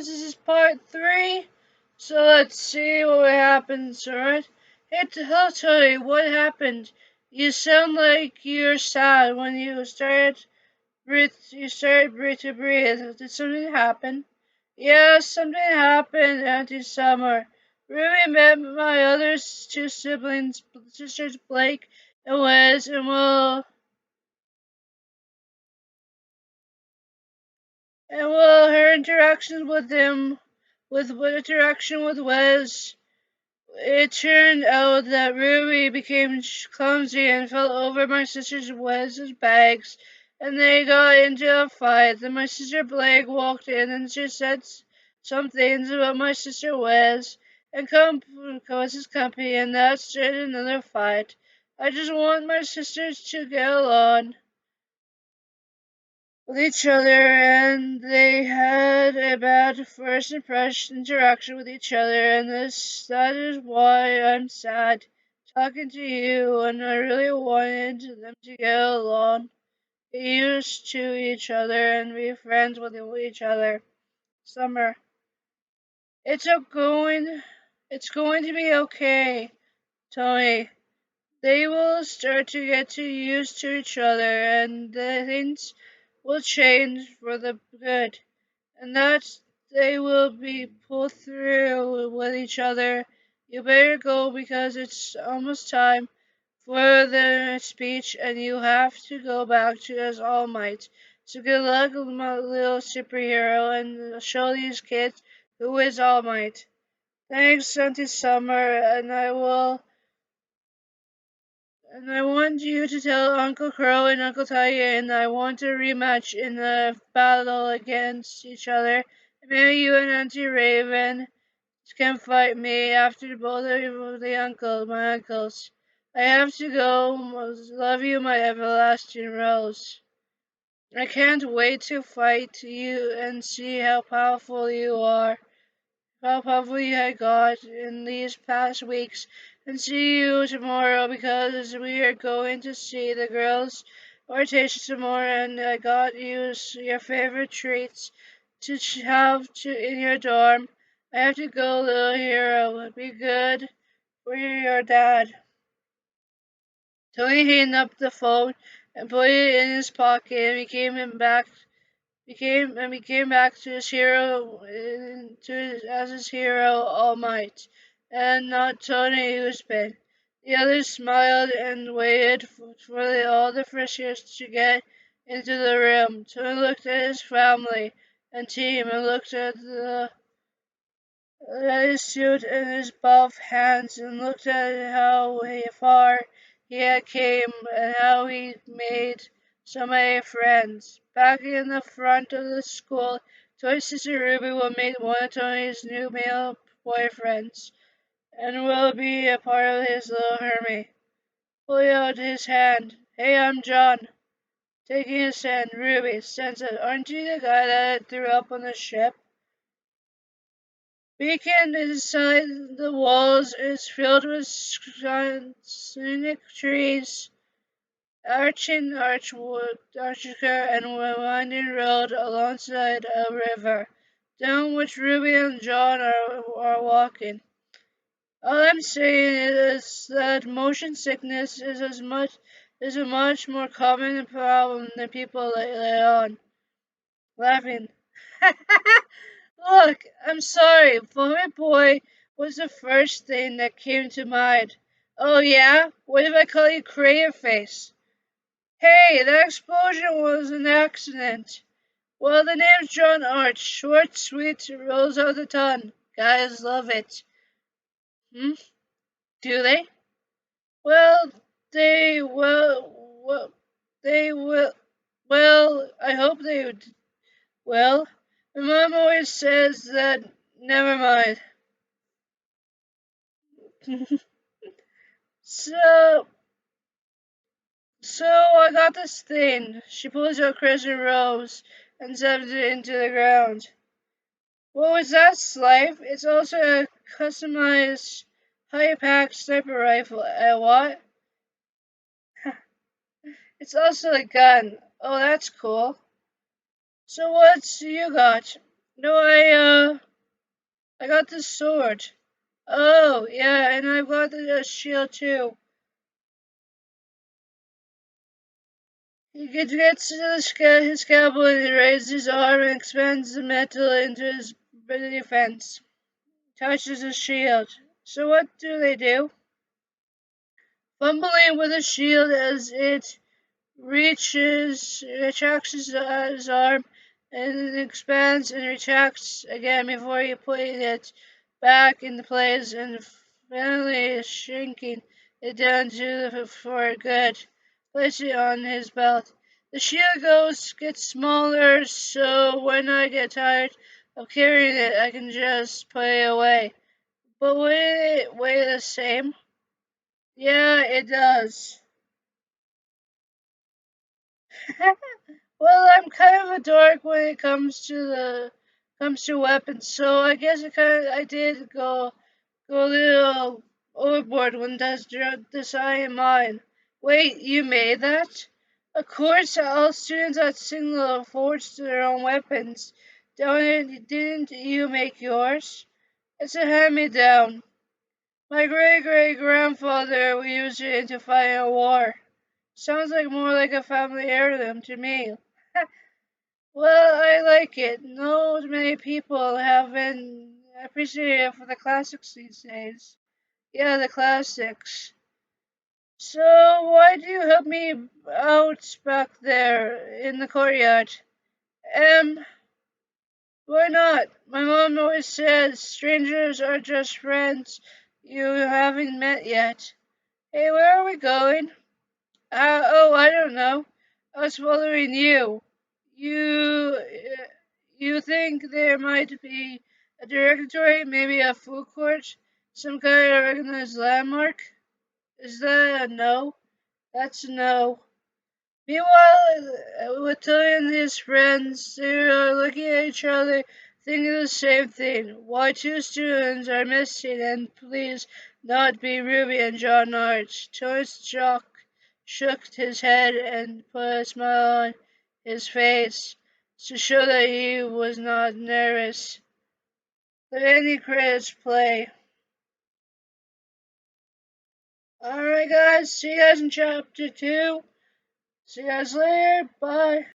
friends, this is part 3. So let's see what happens, alright? Hey, hello Tony, what happened? You sound like you're sad when you started to breathe. Did something happen? Yeah, something happened, Auntie Summer. Ruby met my other two siblings, sisters Blake and Wes, and her interaction with them, with interaction with Wes, it turned out that Ruby became clumsy and fell over my sister's Wes's bags, and they got into a fight. Then my sister Blake walked in and she said some things about my sister Wes and Wes's company, and that started another fight. I just want my sisters to get along with each other, and they had a bad first impression interaction with each other, and that is why I'm sad talking to you, and I really wanted them to get along, get used to each other, and be friends with each other. Summer, it's a going, it's going to be okay, Tony. They will start to get used to each other, and the things will change for the good, and that they will be pulled through with each other. You better go because it's almost time for the speech, and you have to go back to as All Might. So good luck, my little superhero, and show these kids who is All Might. Thanks, Auntie Summer, and I want you to tell Uncle Crow and Uncle Tiger, and I want a rematch in the battle against each other. Maybe you and Auntie Raven can fight me after both of my uncles. I have to go. Love you, my everlasting Rose. I can't wait to fight you and see how powerful you are. How powerful you have got in these past weeks, and see you tomorrow because we are going to see the girls' orientation tomorrow, and I got you your favorite treats to have in your dorm. I have to go, little hero. Be good for your dad. Tony hung up the phone and put it in his pocket, and became back to his hero, as his hero All Might, and not Tony who's been. The others smiled and waited for all the freshers to get into the room. Tony looked at his family and team, and looked at his suit and his buff hands, and looked at how far he had came, and how he made so many friends. Back in the front of the school, Tony's sister Ruby will meet one of Tony's new male boyfriends, and will be a part of his little Hermie. Pulling out his hand. Hey, I'm John. Taking his hand, Ruby said, aren't you the guy that I threw up on the ship? Beacon inside the walls is filled with scenic trees, archwood, and winding road alongside a river, down which Ruby and John are walking. All I'm saying is that motion sickness is a much more common problem than people let on. Laughing. Look, I'm sorry, Vomit Boy was the first thing that came to mind. Oh yeah? What if I call you Crater Face? Hey, that explosion was an accident. Well, the name's John Arch. Short, sweet, rolls out the tongue. Guys love it. Hmm? Do they? Well, they well, they will. Well, I hope they would. Well, my mom always says that. Never mind. So, so I got this thing. She pulls out Crescent Rose and stabs it into the ground. What was that, Slife? It's also a customized high-pack sniper rifle. What? It's also a gun. Oh, that's cool. So what's you got? No, I got the sword. Oh, yeah, and I've got the shield too. He gets to his scalpel and he raises his arm and expands the metal into his defense. Touches his shield. So what do they do? Fumbling with the shield as it retracts his arm and expands and retracts again before he putting it back into place and finally shrinking it down to the for good. Place it on his belt. The shield gets smaller, so when I get tired of carrying it, I can just put it away. But would it weigh the same? Yeah, it does. Well, I'm kind of a dork when it comes to weapons, so I guess I did go a little overboard when deciding mine. Wait, you made that? Of course, all students at Singular forged their own weapons. Didn't you make yours? It's a hand-me-down. My great-great-grandfather used it to fight a war. Sounds like more like a family heirloom to me. Well, I like it. Not many people have been appreciative for the classics these days. Yeah, the classics. So, why do you help me out back there in the courtyard? Um, why not? My mom always says strangers are just friends you haven't met yet. Hey, where are we going? Oh, I don't know. I was following you. You think there might be a directory, maybe a food court, some kind of recognized landmark? Is that a no? That's a no. Meanwhile, with Tilly and his friends, they are looking at each other, thinking the same thing. Why two students are missing, and please not be Ruby and John Arch. Tilly's shook his head and put a smile on his face to show that he was not nervous. Let any credits play. Alright guys, see you guys in chapter 2. See you guys later. Bye.